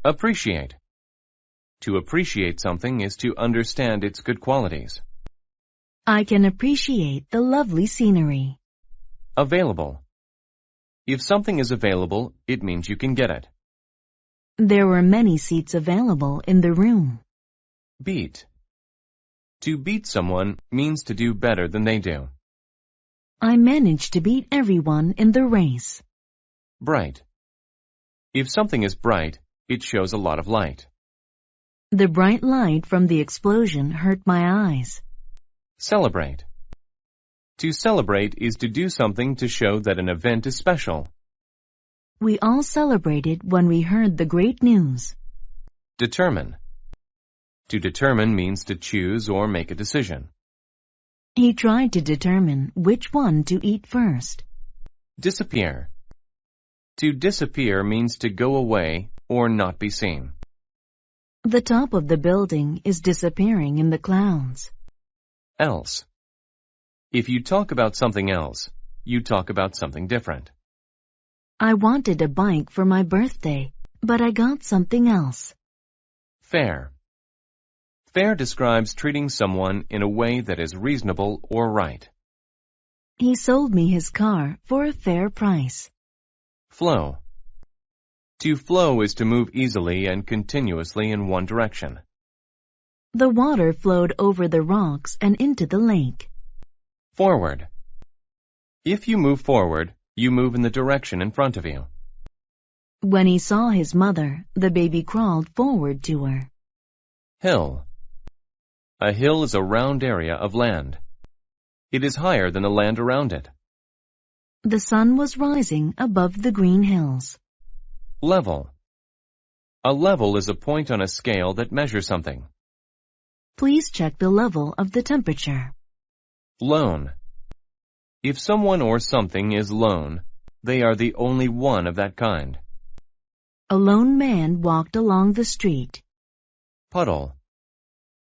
Appreciate. To appreciate something is to understand its good qualities. I can appreciate the lovely scenery. Available. If something is available, it means you can get it. There were many seats available in the room. Beat. To beat someone means to do better than they do. I managed to beat everyone in the race. Bright. If something is bright, it shows a lot of light. The bright light from the explosion hurt my eyes. Celebrate. To celebrate is to do something to show that an event is special. We all celebrated when we heard the great news. Determine. To determine means to choose or make a decision. He tried to determine which one to eat first. Disappear. To disappear means to go away or not be seen. The top of the building is disappearing in the clouds. Else. If you talk about something else, you talk about something different. I wanted a bike for my birthday, but I got something else. Fair. Fair describes treating someone in a way that is reasonable or right. He sold me his car for a fair price. Flow. To flow is to move easily and continuously in one direction. The water flowed over the rocks and into the lake. Forward. If you move forward, you move in the direction in front of you. When he saw his mother, the baby crawled forward to her. Hill. A hill is a round area of land. It is higher than the land around it. The sun was rising above the green hills. Level. A level is a point on a scale that measures something. Please check the level of the temperature. Lone. If someone or something is lone, they are the only one of that kind. A lone man walked along the street. Puddle.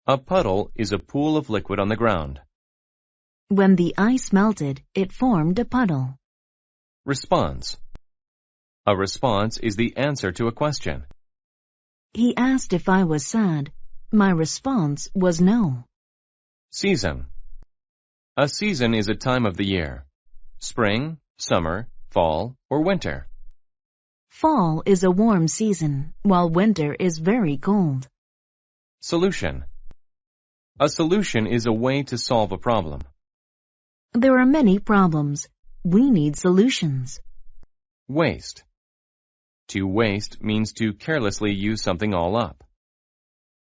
A puddle is a pool of liquid on the ground. When the ice melted, it formed a puddle. Response. A response is the answer to a question. He asked if I was sad. My response was no. Season. A season is a time of the year. Spring, summer, fall, or winter. Fall is a warm season, while winter is very cold. Solution. A solution is a way to solve a problem. There are many problems. We need solutions. Waste. To waste means to carelessly use something all up.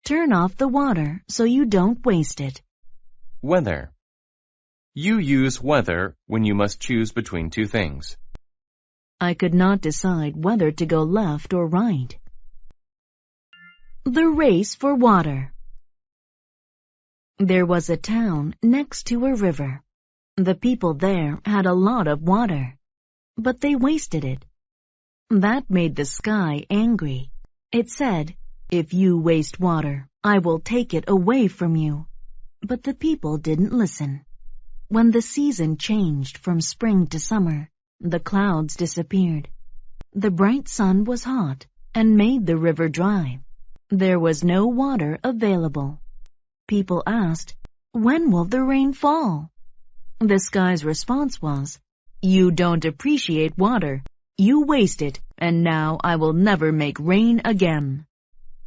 Turn off the water so you don't waste it. Weather. You use weather when you must choose between two things. I could not decide whether to go left or right. The race for water. There was a town next to a river. The people there had a lot of water, but they wasted it. That made the sky angry. It said, "If you waste water, I will take it away from you." But the people didn't listen. When the season changed from spring to summer, the clouds disappeared. The bright sun was hot and made the river dry. There was no water available. People asked, "When will the rain fall?" The sky's response was, "You don't appreciate water. You waste it, and now I will never make rain again."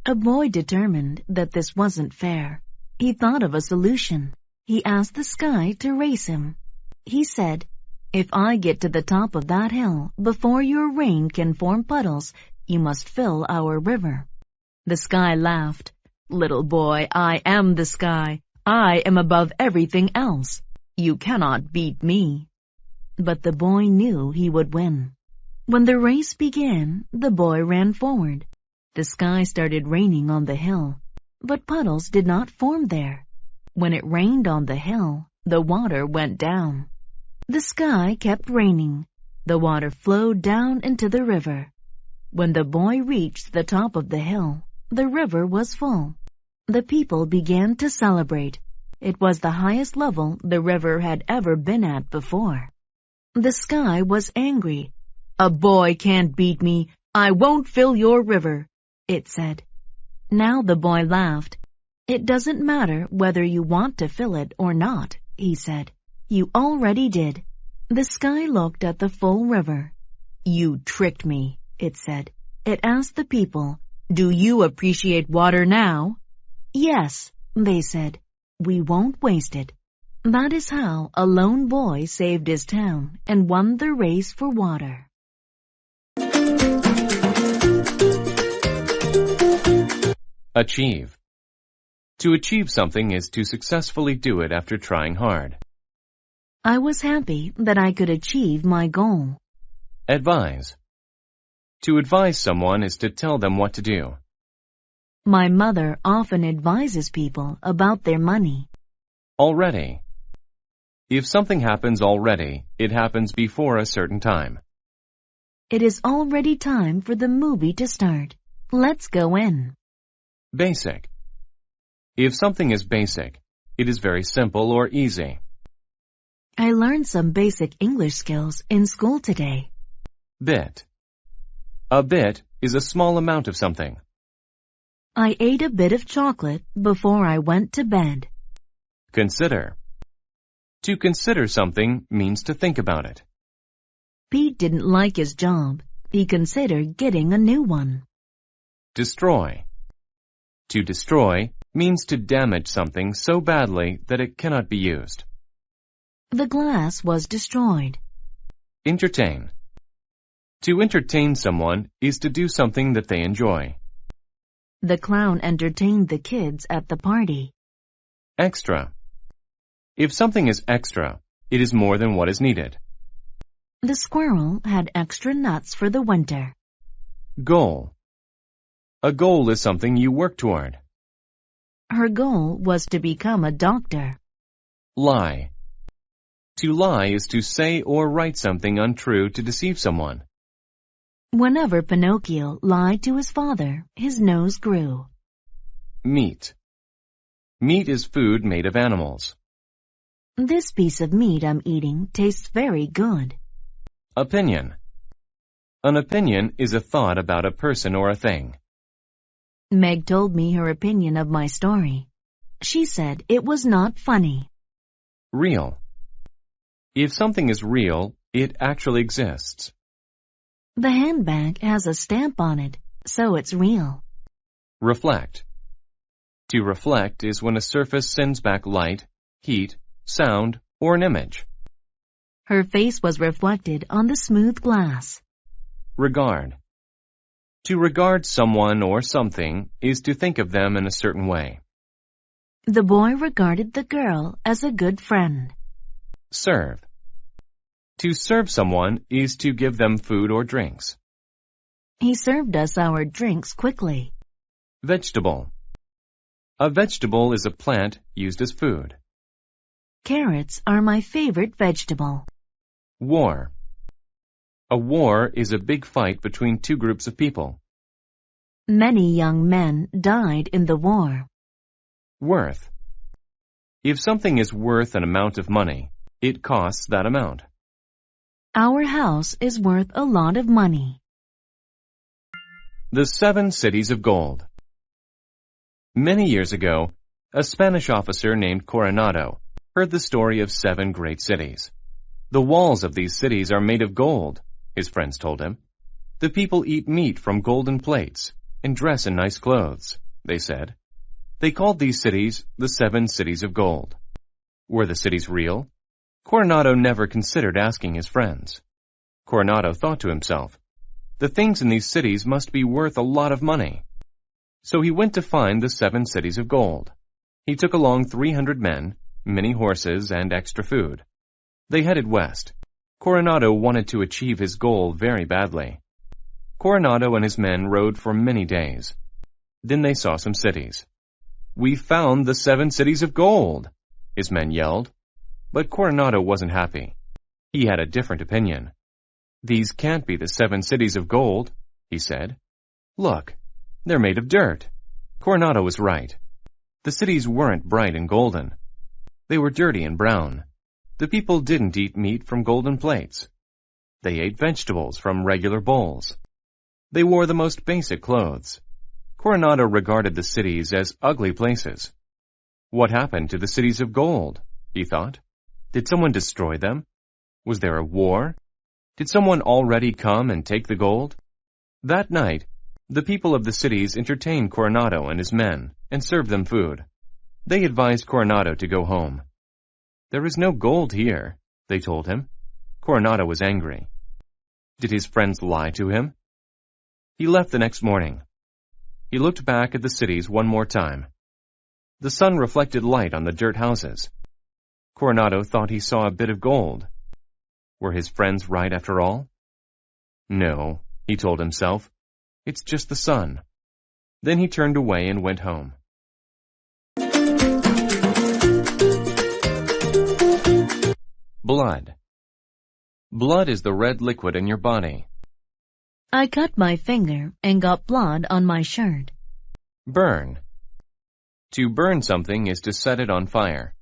A boy determined that this wasn't fair. He thought of a solution. He asked the sky to race him. He said, "If I get to the top of that hill before your rain can form puddles, you must fill our river." The sky laughed. "Little boy, I am the sky. I am above everything else. You cannot beat me." But the boy knew he would win. When the race began, the boy ran forward. The sky started raining on the hill, but puddles did not form there. When it rained on the hill, the water went down. The sky kept raining. The water flowed down into the river. When the boy reached the top of the hill, the river was full. The people began to celebrate. It was the highest level the river had ever been at before. The sky was angry. "A boy can't beat me. I won't fill your river. it said. Now the boy laughed. It doesn't matter whether you want to fill it or not, he said. You already did. The sky looked at the full river. You tricked me, it said. It asked the people, do you appreciate water now? Yes, they said. We won't waste it. That is how a lone boy saved his town and won the race for water. Achieve. To achieve something is to successfully do it after trying hard. I was happy that I could achieve my goal. Advise. To advise someone is to tell them what to do. My mother often advises people about their money. Already. If something happens already, it happens before a certain time. It is already time for the movie to start. Let's go in. Basic. If something is basic, it is very simple or easy. I learned some basic English skills in school today. Bit. A bit is a small amount of something. I ate a bit of chocolate before I went to bed. Consider. To consider something means to think about it. Pete didn't like his job. He considered getting a new one. Destroy. To destroy means to damage something so badly that it cannot be used. The glass was destroyed. Entertain. To entertain someone is to do something that they enjoy. The clown entertained the kids at the party. Extra. If something is extra, it is more than what is needed. The squirrel had extra nuts for the winter. Goal. A goal is something you work toward. Her goal was to become a doctor. Lie. To lie is to say or write something untrue to deceive someone. Whenever Pinocchio lied to his father, his nose grew. Meat. Meat is food made of animals. This piece of meat I'm eating tastes very good. Opinion. An opinion is a thought about a person or a thing. Meg told me her opinion of my story. She said it was not funny. Real. If something is real, it actually exists. The handbag has a stamp on it, so it's real. Reflect. To reflect is when a surface sends back light, heat, sound, or an image. Her face was reflected on the smooth glass. Regard. To regard someone or something is to think of them in a certain way. The boy regarded the girl as a good friend. Serve. To serve someone is to give them food or drinks. He served us our drinks quickly. Vegetable. A vegetable is a plant used as food. Carrots are my favorite vegetable. War. A war is a big fight between two groups of people. Many young men died in the war. Worth. If something is worth an amount of money, it costs that amount. Our house is worth a lot of money. The 7 Cities of Gold. Many years ago, a Spanish officer named Coronado heard the story of 7 great cities. The walls of these cities are made of gold, his friends told him. The people eat meat from golden plates and dress in nice clothes, they said. They called these cities the 7 Cities of Gold. Were the cities real? Coronado never considered asking his friends. Coronado thought to himself, the things in these cities must be worth a lot of money. So he went to find the 7 Cities of Gold. He took along 300 men, many horses, and extra food. They headed west. Coronado wanted to achieve his goal very badly. Coronado and his men rode for many days. Then they saw some cities. "We found the 7 Cities of Gold," his men yelled. But Coronado wasn't happy. He had a different opinion. "These can't be the 7 Cities of Gold," he said. "Look, they're made of dirt." Coronado was right. The cities weren't bright and golden. They were dirty and brown. The people didn't eat meat from golden plates. They ate vegetables from regular bowls. They wore the most basic clothes. Coronado regarded the cities as ugly places. What happened to the cities of gold? He thought. Did someone destroy them? Was there a war? Did someone already come and take the gold? That night, the people of the cities entertained Coronado and his men and served them food. They advised Coronado to go home. There is no gold here, they told him. Coronado was angry. Did his friends lie to him? He left the next morning. He looked back at the cities one more time. The sun reflected light on the dirt houses. Coronado thought he saw a bit of gold. Were his friends right after all? No, he told himself. It's just the sun. Then he turned away and went home. Blood. Blood is the red liquid in your body. I cut my finger and got blood on my shirt. Burn. To burn something is to set it on fire.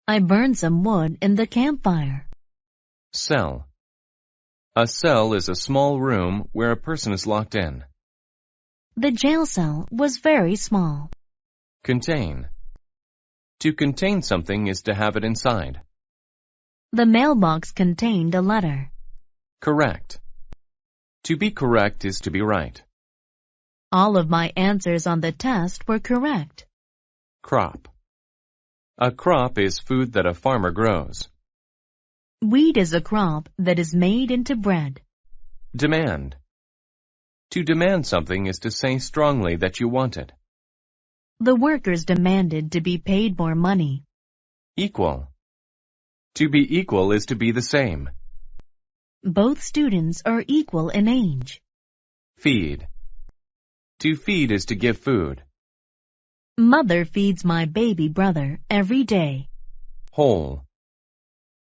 I burned some wood in the campfire. Cell. A cell is a small room where a person is locked in. The jail cell was very small. Contain. To contain something is to have it inside. The mailbox contained a letter. Correct. To be correct is to be right. All of my answers on the test were correct. Crop. A crop is food that a farmer grows. Wheat is a crop that is made into bread. Demand. To demand something is to say strongly that you want it. The workers demanded to be paid more money. Equal. To be equal is to be the same. Both students are equal in age. Feed. To feed is to give food. Mother feeds my baby brother every day. Hole.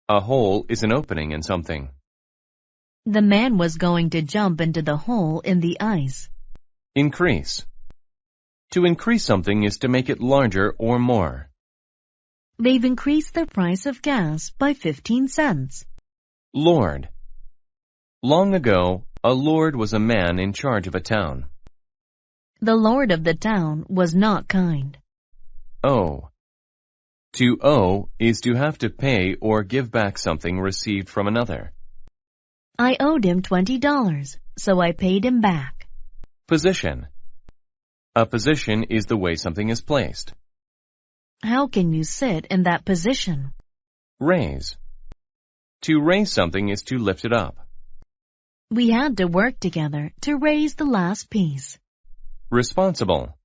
A hole is an opening in something. The man was going to jump into the hole in the ice. Increase. To increase something is to make it larger or more. They've increased the price of gas by 15 cents. Lord. Long ago, a lord was a man in charge of a town. The lord of the town was not kind. Owe. To owe is to have to pay or give back something received from another. I owed him $20, so I paid him back. Position. A position is the way something is placed. How can you sit in that position? Raise. To raise something is to lift it up. We had to work together to raise the last piece. Responsible.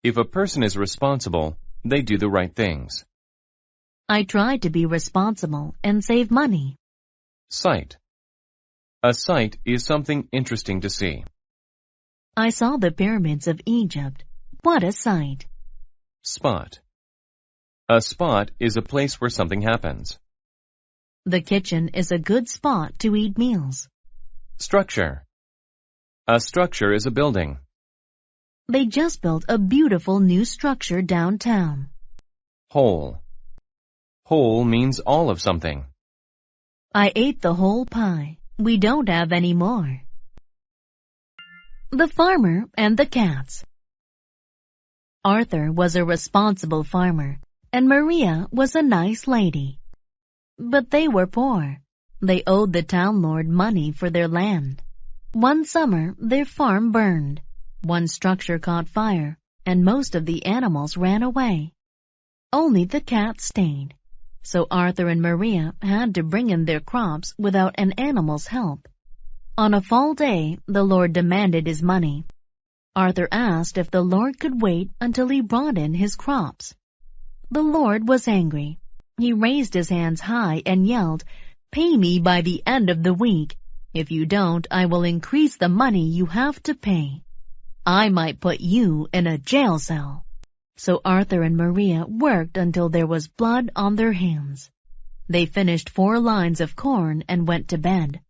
If a person is responsible, they do the right things. I tried to be responsible and save money. Sight. A sight is something interesting to see. I saw the pyramids of Egypt. What a sight. Spot. A spot is a place where something happens. The kitchen is a good spot to eat meals. Structure. A structure is a building. They just built a beautiful new structure downtown. Whole. Whole means all of something. I ate the whole pie. We don't have any more. The farmer and the cats. Arthur was a responsible farmer, and Maria was a nice lady. But they were poor. They owed the town lord money for their land. One summer, their farm burned. One structure caught fire, and most of the animals ran away. Only the cats stayed. So Arthur and Maria had to bring in their crops without an animal's help. On a fall day, the Lord demanded his money. Arthur asked if the Lord could wait until he brought in his crops. The Lord was angry. He raised his hands high and yelled, "Pay me by the end of the week. If you don't, I will increase the money you have to pay. I might put you in a jail cell." So Arthur and Maria worked until there was blood on their hands. They finished 4 lines of corn and went to bed.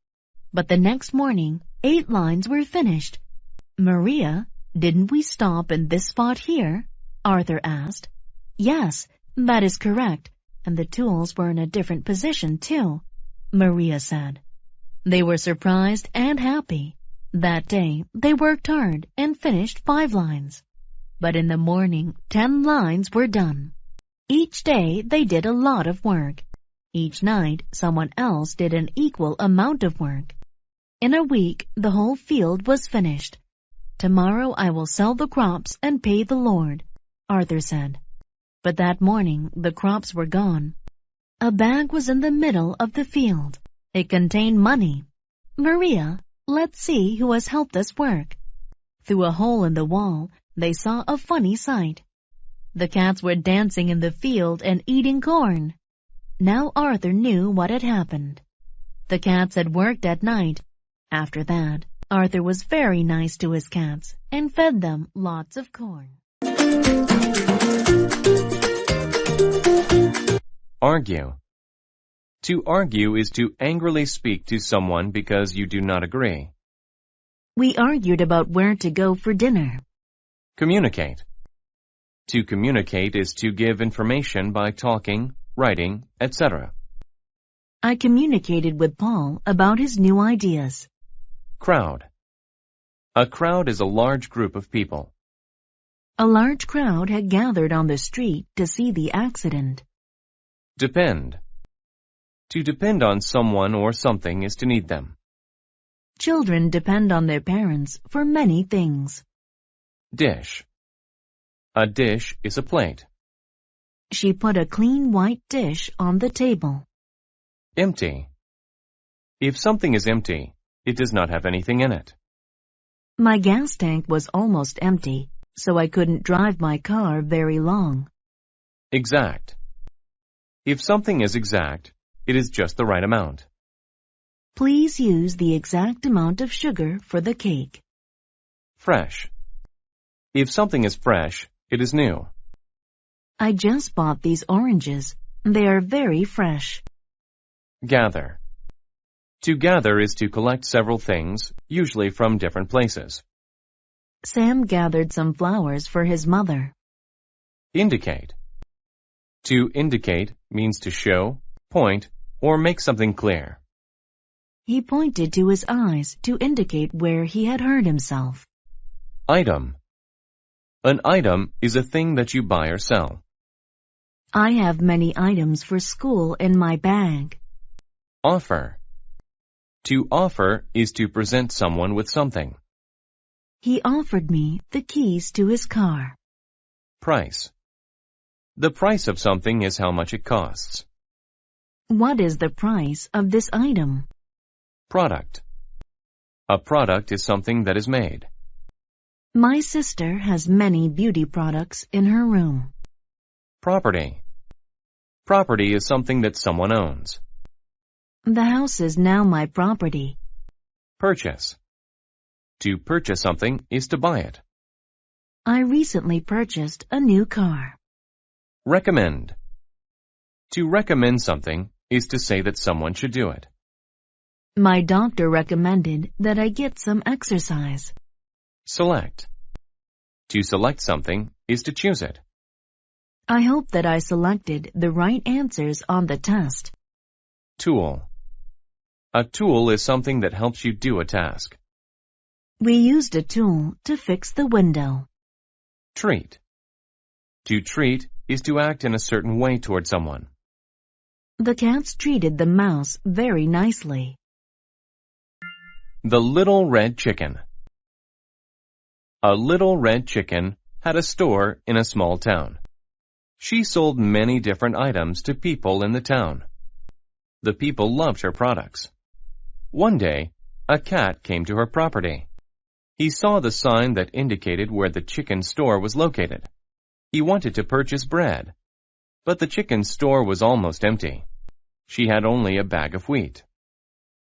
But the next morning, 8 lines were finished. "Maria, didn't we stop in this spot here?" Arthur asked. "Yes, that is correct, and the tools were in a different position too," Maria said. They were surprised and happy. That day, they worked hard and finished 5 lines. But in the morning, 10 lines were done. Each day, they did a lot of work. Each night, someone else did an equal amount of work. In a week, the whole field was finished. "Tomorrow I will sell the crops and pay the Lord," Arthur said. But that morning, the crops were gone. A bag was in the middle of the field. It contained money. "Maria, let's see who has helped us work." Through a hole in the wall, they saw a funny sight. The cats were dancing in the field and eating corn. Now Arthur knew what had happened. The cats had worked at night. After that, Arthur was very nice to his cats and fed them lots of corn. Argue. To argue is to angrily speak to someone because you do not agree. We argued about where to go for dinner. Communicate. To communicate is to give information by talking, writing, etc. I communicated with Paul about his new ideas. Crowd. A crowd is a large group of people. A large crowd had gathered on the street to see the accident. Depend. To depend on someone or something is to need them. Children depend on their parents for many things. Dish. A dish is a plate. She put a clean white dish on the table. Empty. If something is empty, it does not have anything in it. My gas tank was almost empty, so I couldn't drive my car very long. Exact. If something is exact, it is just the right amount. Please use the exact amount of sugar for the cake. Fresh. If something is fresh, it is new. I just bought these oranges. They are very fresh. Gather. To gather is to collect several things, usually from different places. Sam gathered some flowers for his mother. Indicate. To indicate means to show, point, or make something clear. He pointed to his eyes to indicate where he had hurt himself. Item. An item is a thing that you buy or sell. I have many items for school in my bag. Offer. To offer is to present someone with something. He offered me the keys to his car. Price. The price of something is how much it costs. What is the price of this item? Product. A product is something that is made. My sister has many beauty products in her room. Property. Property is something that someone owns. The house is now my property. Purchase. To purchase something is to buy it. I recently purchased a new car. Recommend. To recommend something is to say that someone should do it. My doctor recommended that I get some exercise. Select. To select something is to choose it. I hope that I selected the right answers on the test. Tool. A tool is something that helps you do a task. We used a tool to fix the window. Treat. To treat is to act in a certain way toward someone. The cats treated the mouse very nicely. The Little Red Chicken. A little red chicken had a store in a small town. She sold many different items to people in the town. The people loved her products. One day, a cat came to her property. He saw the sign that indicated where the chicken store was located. He wanted to purchase bread, but the chicken store was almost empty. She had only a bag of wheat.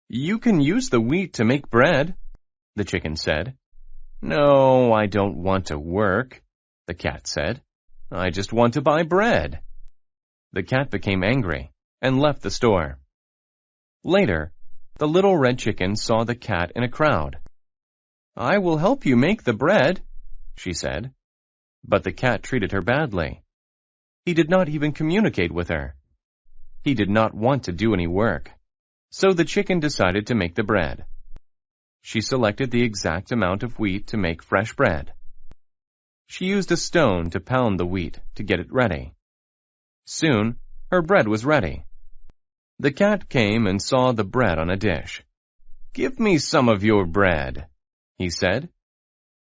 "You can use the wheat to make bread," the chicken said. "No, I don't want to work," the cat said. "I just want to buy bread." The cat became angry and left the store. Later, the little red chicken saw the cat in a crowd. "I will help you make the bread," she said. But the cat treated her badly. He did not even communicate with her. He did not want to do any work. So the chicken decided to make the bread. She selected the exact amount of wheat to make fresh bread. She used a stone to pound the wheat to get it ready. Soon, her bread was ready. The cat came and saw the bread on a dish. "Give me some of your bread," he said.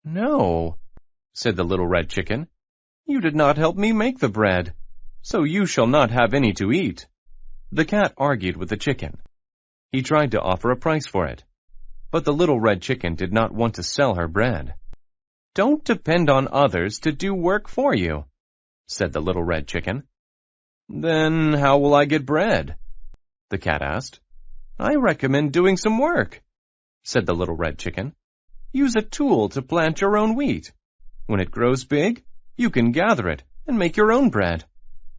"No," said the little red chicken. "You did not help me make the bread, so you shall not have any to eat." The cat argued with the chicken. He tried to offer a price for it, but the little red chicken did not want to sell her bread. "Don't depend on others to do work for you," said the little red chicken. "Then how will I get bread?" the cat asked. "I recommend doing some work," said the little red chicken. "Use a tool to plant your own wheat. When it grows big, you can gather it and make your own bread.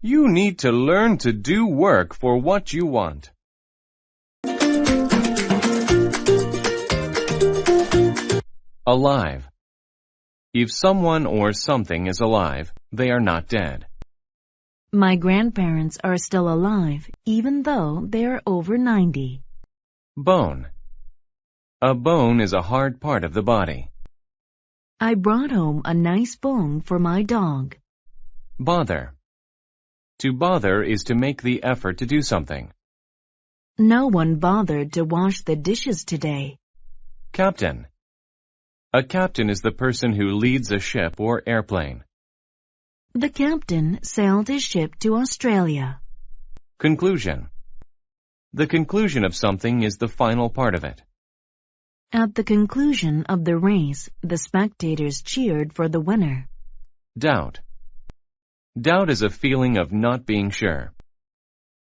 You need to learn to do work for what you want." Alive. If someone or something is alive, they are not dead. My grandparents are still alive, even though they are over 90. Bone. A bone is a hard part of the body. I brought home a nice bone for my dog. Bother. To bother is to make the effort to do something. No one bothered to wash the dishes today. Captain. A captain is the person who leads a ship or airplane. The captain sailed his ship to Australia. Conclusion. The conclusion of something is the final part of it. At the conclusion of the race, the spectators cheered for the winner. Doubt. Doubt is a feeling of not being sure.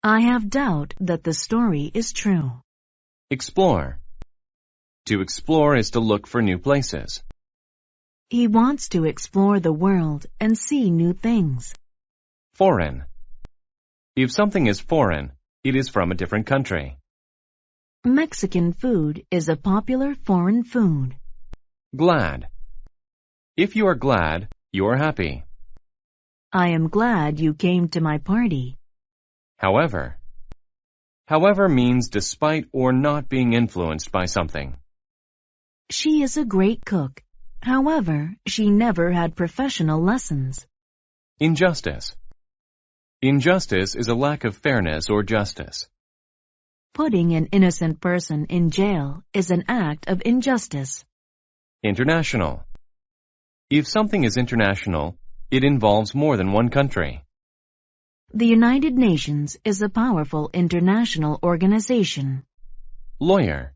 I have doubt that the story is true. Explore. To explore is to look for new places. He wants to explore the world and see new things. Foreign. If something is foreign, it is from a different country. Mexican food is a popular foreign food. Glad. If you are glad, you are happy. I am glad you came to my party. However. However means despite or not being influenced by something. She is a great cook. However, she never had professional lessons. Injustice. Injustice is a lack of fairness or justice. Putting an innocent person in jail is an act of injustice. International. If something is international, it involves more than one country. The United Nations is a powerful international organization. Lawyer.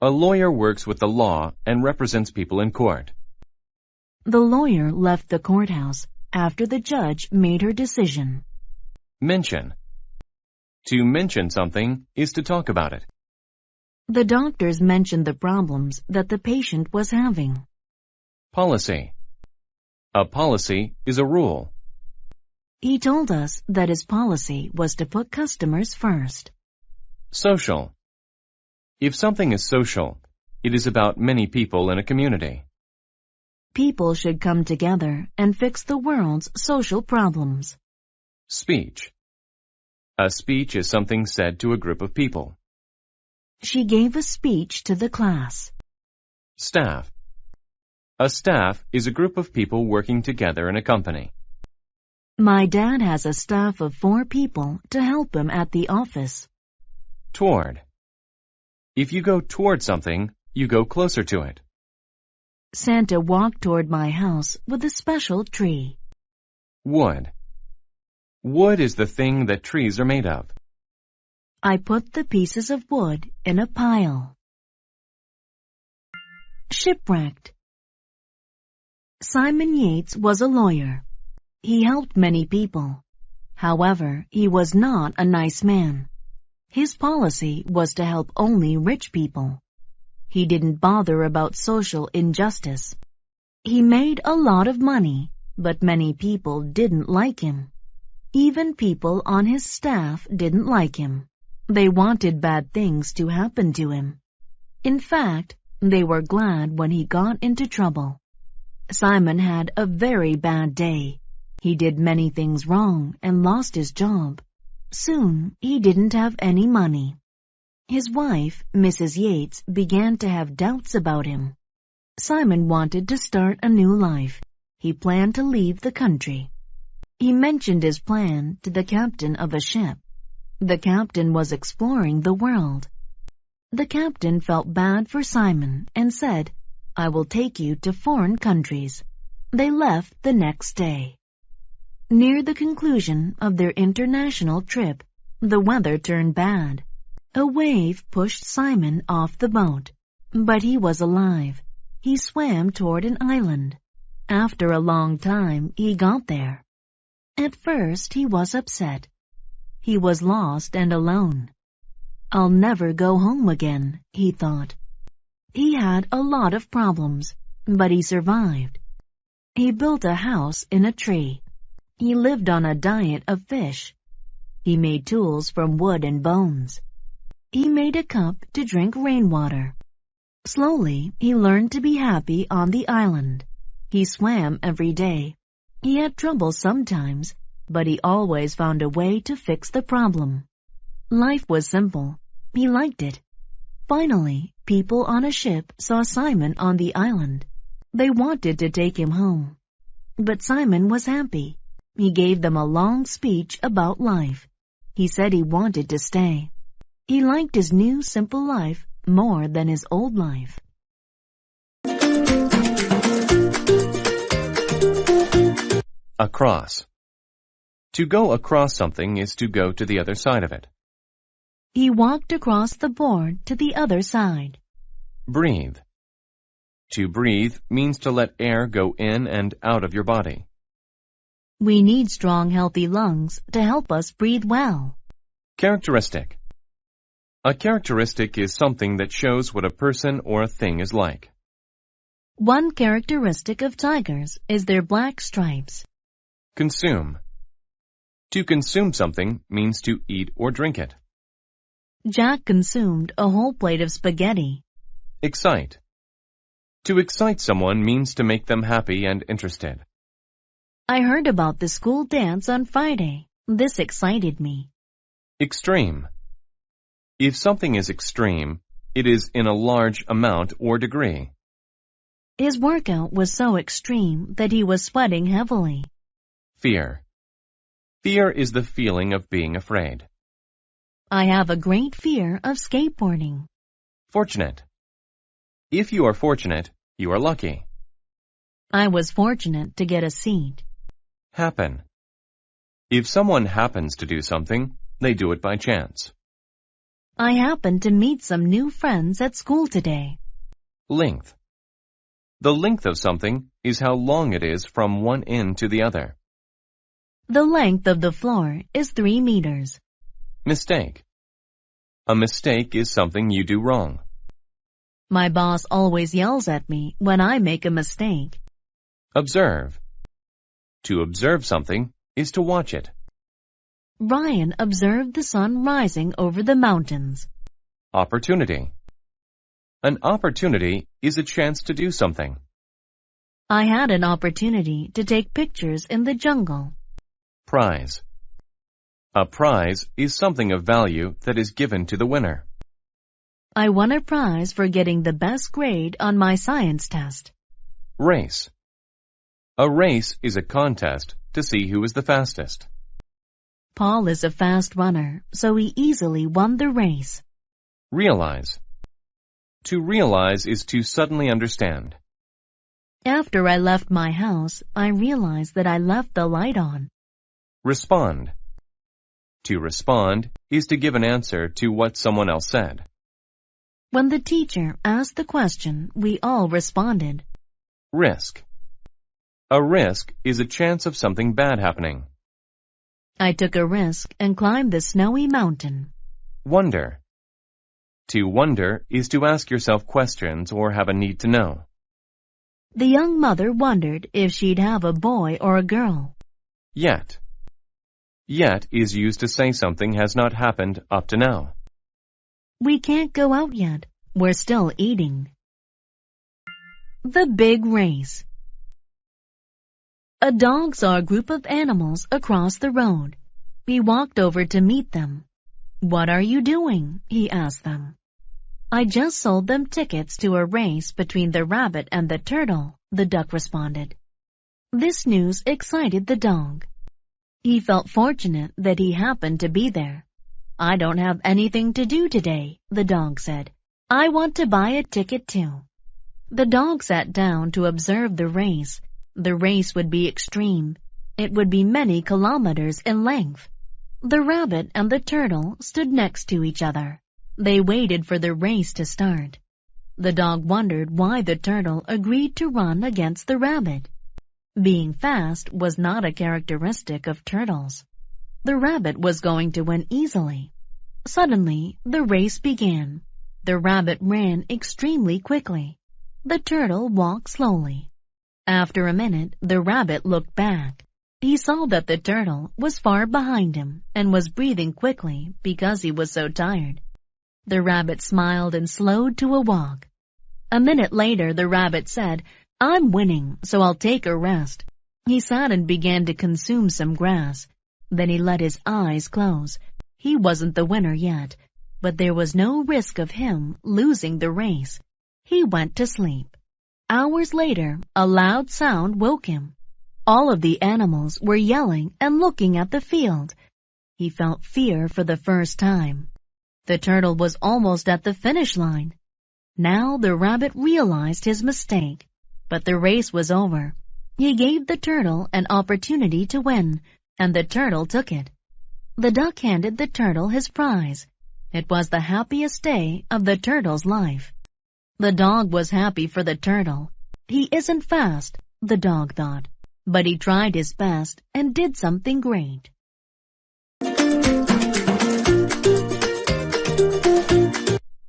A lawyer works with the law and represents people in court. The lawyer left the courthouse after the judge made her decision. Mention. To mention something is to talk about it. The doctors mentioned the problems that the patient was having. Policy. A policy is a rule. He told us that his policy was to put customers first. Social. If something is social, it is about many people in a community. People should come together and fix the world's social problems. Speech. A speech is something said to a group of people. She gave a speech to the class. Staff. A staff is a group of people working together in a company. My dad has a staff of 4 people to help him at the office. Toward. If you go toward something, you go closer to it. Santa walked toward my house with a special tree. Wood. Wood is the thing that trees are made of. I put the pieces of wood in a pile. Shipwrecked. Simon Yates was a lawyer. He helped many people. However, he was not a nice man. His policy was to help only rich people. He didn't bother about social injustice. He made a lot of money, but many people didn't like him. Even people on his staff didn't like him. They wanted bad things to happen to him. In fact, they were glad when he got into trouble. Simon had a very bad day. He did many things wrong and lost his job. Soon, he didn't have any money. His wife, Mrs. Yates, began to have doubts about him. Simon wanted to start a new life. He planned to leave the country. He mentioned his plan to the captain of a ship. The captain was exploring the world. The captain felt bad for Simon and said, "I will take you to foreign countries." They left the next day. Near the conclusion of their international trip, the weather turned bad. A wave pushed Simon off the boat, but he was alive. He swam toward an island. After a long time, he got there. At first, he was upset. He was lost and alone. "I'll never go home again," he thought. He had a lot of problems, but he survived. He built a house in a tree. He lived on a diet of fish. He made tools from wood and bones. He made a cup to drink rainwater. Slowly, he learned to be happy on the island. He swam every day. He had trouble sometimes, but he always found a way to fix the problem. Life was simple. He liked it. Finally, people on a ship saw Simon on the island. They wanted to take him home. But Simon was happy. He gave them a long speech about life. He said he wanted to stay. He liked his new simple life more than his old life. Across. To go across something is to go to the other side of it. He walked across the board to the other side. Breathe. To breathe means to let air go in and out of your body. We need strong, healthy lungs to help us breathe well. Characteristic. A characteristic is something that shows what a person or a thing is like. One characteristic of tigers is their black stripes. Consume. To consume something means to eat or drink it. Jack consumed a whole plate of spaghetti. Excite. To excite someone means to make them happy and interested. I heard about the school dance on Friday. This excited me. Extreme. If something is extreme, it is in a large amount or degree. His workout was so extreme that he was sweating heavily. Fear. Fear is the feeling of being afraid. I have a great fear of skateboarding. Fortunate. If you are fortunate, you are lucky. I was fortunate to get a seat. Happen. If someone happens to do something, they do it by chance. I happened to meet some new friends at school today. Length. The length of something is how long it is from one end to the other. The length of the floor is 3 meters. Mistake. A mistake is something you do wrong. My boss always yells at me when I make a mistake. Observe. To observe something is to watch it. Ryan observed the sun rising over the mountains. Opportunity. An opportunity is a chance to do something. I had an opportunity to take pictures in the jungle. Prize. A prize is something of value that is given to the winner. I won a prize for getting the best grade on my science test. Race. A race is a contest to see who is the fastest. Paul is a fast runner, so he easily won the race. Realize. To realize is to suddenly understand. After I left my house, I realized that I left the light on. Respond. To respond is to give an answer to what someone else said. When the teacher asked the question, we all responded. Risk. A risk is a chance of something bad happening. I took a risk and climbed the snowy mountain. Wonder. To wonder is to ask yourself questions or have a need to know. The young mother wondered if she'd have a boy or a girl. Yet. Yet is used to say something has not happened up to now. We can't go out yet. We're still eating. The big race. A dog saw a group of animals across the road. He walked over to meet them. "What are you doing?" he asked them. "I just sold them tickets to a race between the rabbit and the turtle," the duck responded. This news excited the dog. He felt fortunate that he happened to be there. "I don't have anything to do today," the dog said. "I want to buy a ticket too." The dog sat down to observe the race. The race would be extreme. It would be many kilometers in length. The rabbit and the turtle stood next to each other. They waited for the race to start. The dog wondered why the turtle agreed to run against the rabbit. Being fast was not a characteristic of turtles. The rabbit was going to win easily. Suddenly, the race began. The rabbit ran extremely quickly. The turtle walked slowly. After a minute, the rabbit looked back. He saw that the turtle was far behind him and was breathing quickly because he was so tired. The rabbit smiled and slowed to a walk. A minute later, the rabbit said, "I'm winning, so I'll take a rest." He sat and began to consume some grass. Then he let his eyes close. He wasn't the winner yet, but there was no risk of him losing the race. He went to sleep. Hours later, a loud sound woke him. All of the animals were yelling and looking at the field. He felt fear for the first time. The turtle was almost at the finish line. Now the rabbit realized his mistake, but the race was over. He gave the turtle an opportunity to win, and the turtle took it. The duck handed the turtle his prize. It was the happiest day of the turtle's life. The dog was happy for the turtle. He isn't fast, the dog thought, but he tried his best and did something great.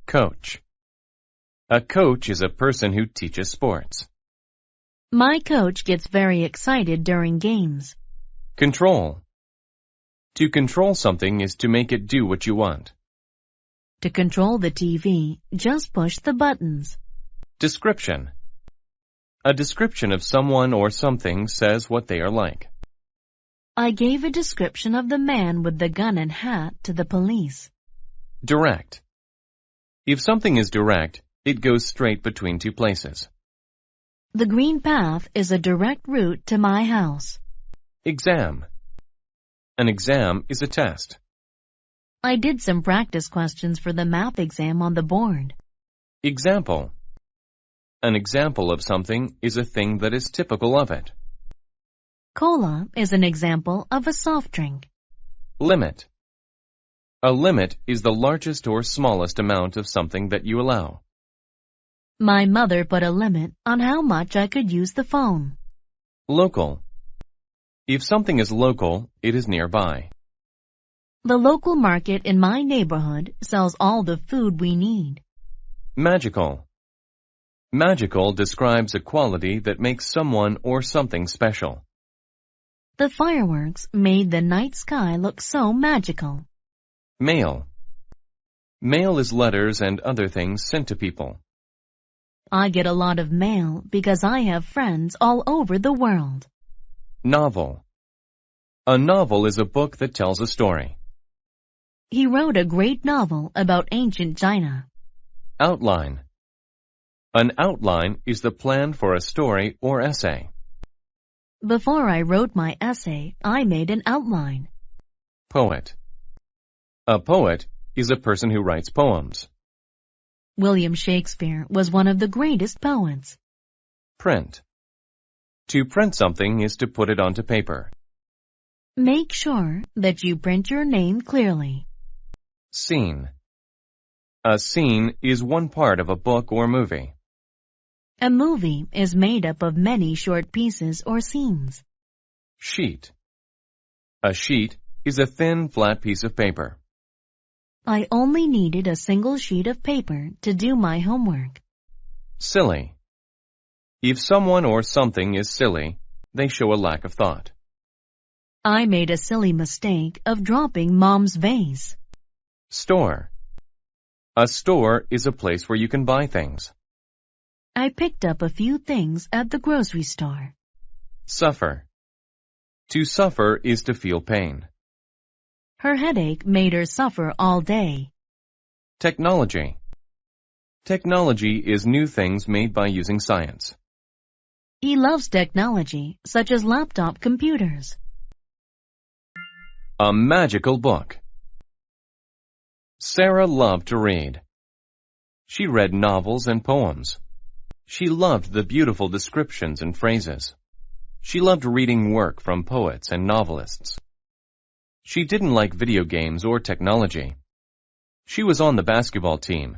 Coach. A coach is a person who teaches sports. My coach gets very excited during games. Control. To control something is to make it do what you want. To control the TV, just push the buttons. Description. A description of someone or something says what they are like. I gave a description of the man with the gun and hat to the police. Direct. If something is direct, it goes straight between two places. The green path is a direct route to my house. Exam. An exam is a test. I did some practice questions for the math exam on the board. Example. An example of something is a thing that is typical of it. Cola is an example of a soft drink. Limit. A limit is the largest or smallest amount of something that you allow. My mother put a limit on how much I could use the phone. Local. If something is local, it is nearby. The local market in my neighborhood sells all the food we need. Magical. Magical describes a quality that makes someone or something special. The fireworks made the night sky look so magical. Mail. Mail is letters and other things sent to people. I get a lot of mail because I have friends all over the world. Novel. A novel is a book that tells a story. He wrote a great novel about ancient China. Outline. An outline is the plan for a story or essay. Before I wrote my essay, I made an outline. Poet. A poet is a person who writes poems. William Shakespeare was one of the greatest poets. Print. To print something is to put it onto paper. Make sure that you print your name clearly. Scene. A scene is one part of a book or movie. A movie is made up of many short pieces or scenes. Sheet. A sheet is a thin, flat piece of paper. I only needed a single sheet of paper to do my homework. Silly. If someone or something is silly, they show a lack of thought. I made a silly mistake of dropping Mom's vase. Store. A store is a place where you can buy things. I picked up a few things at the grocery store. Suffer. To suffer is to feel pain. Her headache made her suffer all day. Technology. Technology is new things made by using science. He loves technology, such as laptop computers. A magical book. Sarah loved to read. She read novels and poems. She loved the beautiful descriptions and phrases. She loved reading work from poets and novelists. She didn't like video games or technology. She was on the basketball team,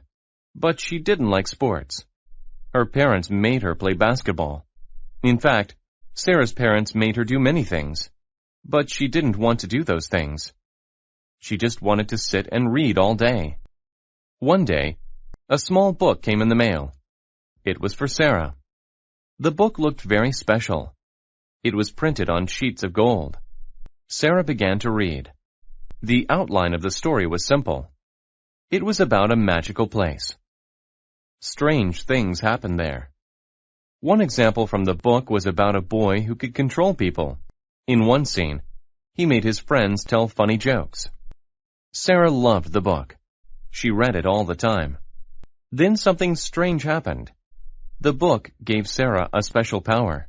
but she didn't like sports. Her parents made her play basketball. In fact, Sarah's parents made her do many things, but she didn't want to do those things. She just wanted to sit and read all day. One day, a small book came in the mail. It was for Sarah. The book looked very special. It was printed on sheets of gold. Sarah began to read. The outline of the story was simple. It was about a magical place. Strange things happened there. One example from the book was about a boy who could control people. In one scene, he made his friends tell funny jokes. Sarah loved the book. She read it all the time. Then something strange happened. The book gave Sarah a special power.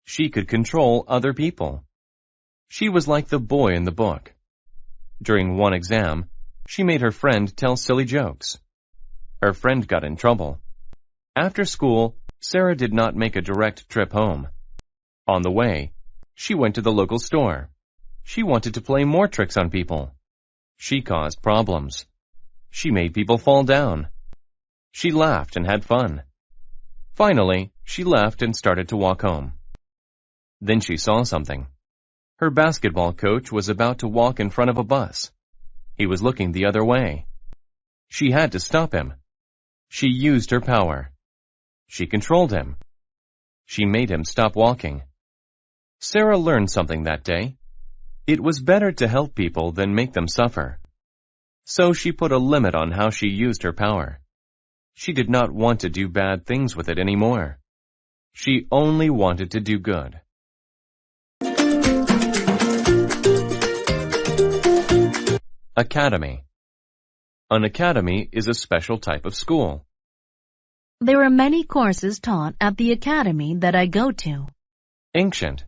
She could control other people. She was like the boy in the book. During one exam, she made her friend tell silly jokes. Her friend got in trouble. After school, Sarah did not make a direct trip home. On the way, she went to the local store. She wanted to play more tricks on people. She caused problems. She made people fall down. She laughed and had fun. Finally, she left and started to walk home. Then she saw something. Her basketball coach was about to walk in front of a bus. He was looking the other way. She had to stop him. She used her power. She controlled him. She made him stop walking. Sarah learned something that day. It was better to help people than make them suffer. So she put a limit on how she used her power. She did not want to do bad things with it anymore. She only wanted to do good. Academy. An academy is a special type of school. There are many courses taught at the academy that I go to. Ancient.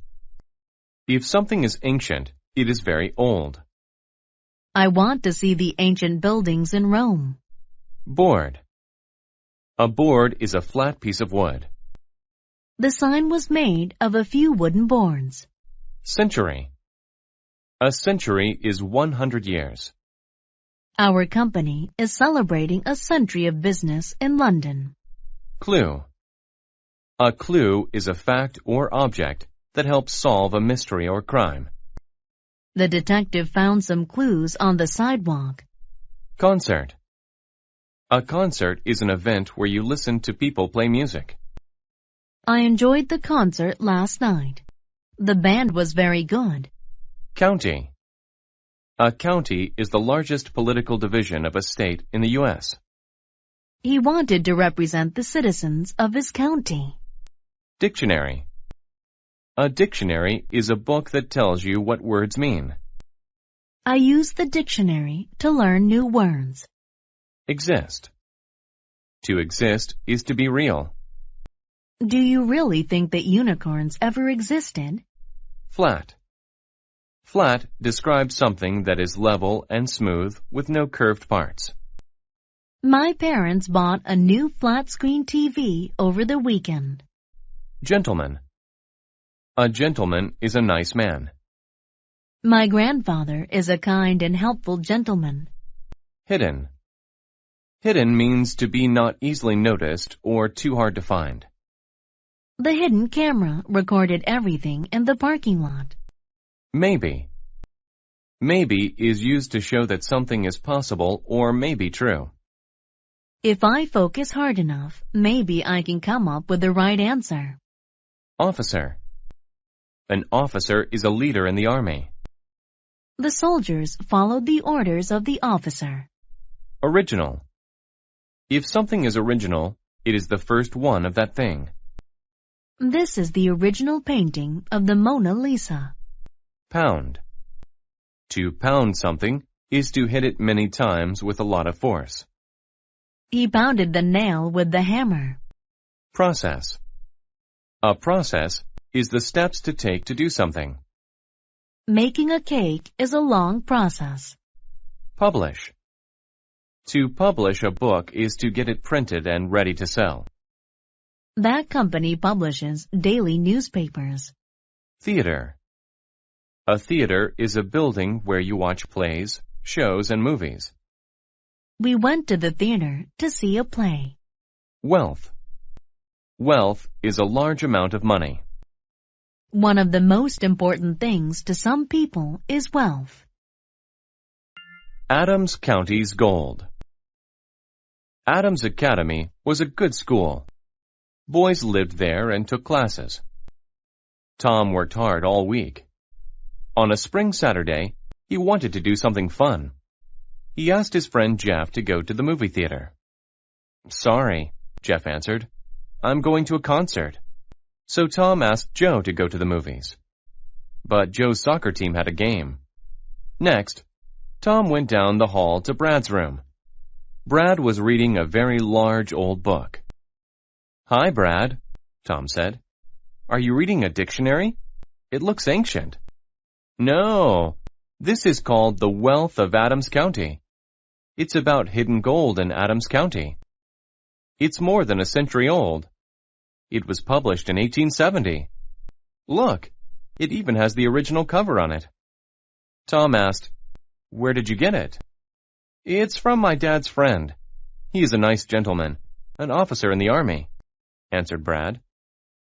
If something is ancient, it is very old. I want to see the ancient buildings in Rome. Board. A board is a flat piece of wood. The sign was made of a few wooden boards. Century. A century is 100 years. Our company is celebrating a century of business in London. Clue. A clue is a fact or object that helps solve a mystery or crime. The detective found some clues on the sidewalk. Concert. A concert is an event where you listen to people play music. I enjoyed the concert last night. The band was very good. County. A county is the largest political division of a state in the U.S. He wanted to represent the citizens of his county. Dictionary. A dictionary is a book that tells you what words mean. I use the dictionary to learn new words. Exist. To exist is to be real. Do you really think that unicorns ever existed? Flat. Flat describes something that is level and smooth with no curved parts. My parents bought a new flat-screen TV over the weekend. Gentleman. A gentleman is a nice man. My grandfather is a kind and helpful gentleman. Hidden. Hidden means to be not easily noticed or too hard to find. The hidden camera recorded everything in the parking lot. Maybe. Maybe is used to show that something is possible or may be true. If I focus hard enough, maybe I can come up with the right answer. Officer. An officer is a leader in the army. The soldiers followed the orders of the officer. Original. If something is original, it is the first one of that thing. This is the original painting of the Mona Lisa. Pound. To pound something is to hit it many times with a lot of force. He pounded the nail with the hammer. Process. A process is the steps to take to do something. Making a cake is a long process. Publish. To publish a book is to get it printed and ready to sell. That company publishes daily newspapers. Theater. A theater is a building where you watch plays, shows, and movies. We went to the theater to see a play. Wealth. Wealth is a large amount of money. One of the most important things to some people is wealth. Adams County's gold. Adams Academy was a good school. Boys lived there and took classes. Tom worked hard all week. On a spring Saturday, he wanted to do something fun. He asked his friend Jeff to go to the movie theater. "Sorry," Jeff answered. "I'm going to a concert." So Tom asked Joe to go to the movies. But Joe's soccer team had a game. Next, Tom went down the hall to Brad's room. Brad was reading a very large old book. "Hi, Brad," Tom said. "Are you reading a dictionary? It looks ancient." "No, this is called The Wealth of Adams County. It's about hidden gold in Adams County. It's more than a century old. It was published in 1870. Look, it even has the original cover on it." Tom asked, "Where did you get it?" "It's from my dad's friend. He is a nice gentleman, an officer in the army," answered Brad.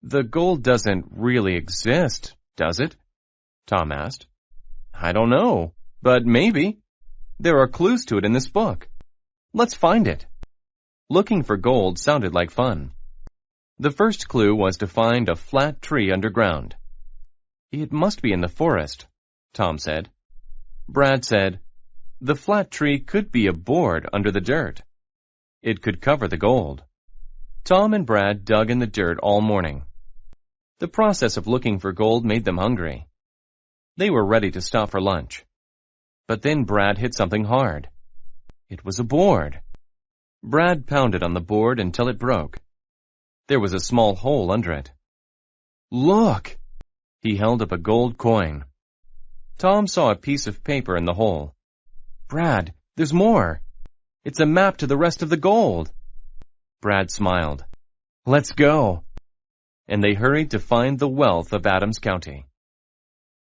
"The gold doesn't really exist, does it?" Tom asked. "I don't know, but maybe. There are clues to it in this book. Let's find it." Looking for gold sounded like fun. The first clue was to find a flat tree underground. "It must be in the forest," Tom said. Brad said, "The flat tree could be a board under the dirt. It could cover the gold." Tom and Brad dug in the dirt all morning. The process of looking for gold made them hungry. They were ready to stop for lunch. But then Brad hit something hard. It was a board. Brad pounded on the board until it broke. There was a small hole under it. "Look!" He held up a gold coin. Tom saw a piece of paper in the hole. "Brad, there's more. It's a map to the rest of the gold." Brad smiled. "Let's go." And they hurried to find the wealth of Adams County.